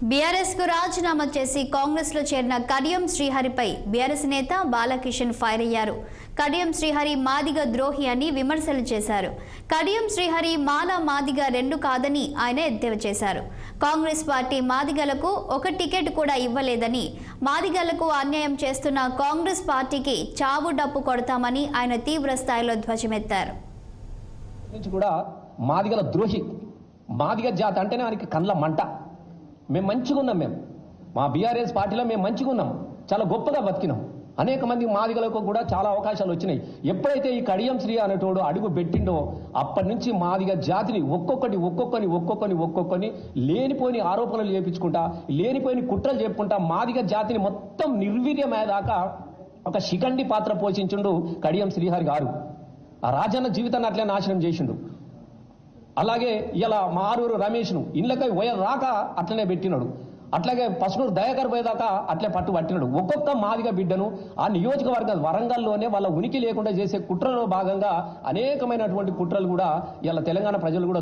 BRS కు రాజీనామా చేసి కాంగ్రెస్ లో చేరిన కడియం శ్రీహరిపై బీఆర్ఎస్ నేత బాలకిషన్ ఫైర్ అయ్యారు. కడియం శ్రీహరి మాదిగ ద్రోహి అని విమర్శలు చేశారు. కడియం శ్రీహరి మాలా మాదిగ రెండు కాదని ఆయన ఎద్దేవా చేశారు. కాంగ్రెస్ పార్టీ మాదిగలకు ఒక టికెట్ కూడా ఇవ్వలేదని, మాదిగలకు అన్యాయం చేస్తున్న కాంగ్రెస్ పార్టీకి చావు డప్పు కొడతామని ఆయన తీవ్ర స్థాయిలో ధ్వజమెత్తారు. మాదిగల ద్రోహి, మాదిగ జాతి అంటేనే ఆయనకి కండ్ల మంట. మేము మంచిగా ఉన్నాం, మా బీఆర్ఎస్ పార్టీలో మేము మంచిగా ఉన్నాం, చాలా గొప్పగా బతికినాం. అనేక మంది మాదిగలకు కూడా చాలా అవకాశాలు వచ్చినాయి. ఎప్పుడైతే ఈ కడియం శ్రీ అనేటోడు అడుగు పెట్టిండో అప్పటి నుంచి మాదిగ జాతిని ఒక్కొక్కని లేనిపోని ఆరోపణలు చేపించుకుంటా, లేనిపోయిన కుట్రలు చెప్పుకుంటా మాదిగ జాతిని మొత్తం నిర్వీర్యమయ్యేదాకా ఒక శిఖండి పాత్ర పోషించుండు కడియం శ్రీహరి గారు. ఆ రాజన్న జీవితాన్ని అట్లే నాశనం చేసిండు. అలాగే ఇలా మారూరు రమేష్ను ఇళ్ళకై రాక అట్లనే పెట్టినాడు. అట్లాగే పసునూరు దయాకర్ పోయేదాకా అట్లే పట్టినాడు. ఒక్కొక్క మాదిగ బిడ్డను ఆ నియోజకవర్గ వరంగల్లోనే వాళ్ళ ఉనికి లేకుండా చేసే కుట్రలో భాగంగా అనేకమైనటువంటి కుట్రలు కూడా ఇలా తెలంగాణ ప్రజలు కూడా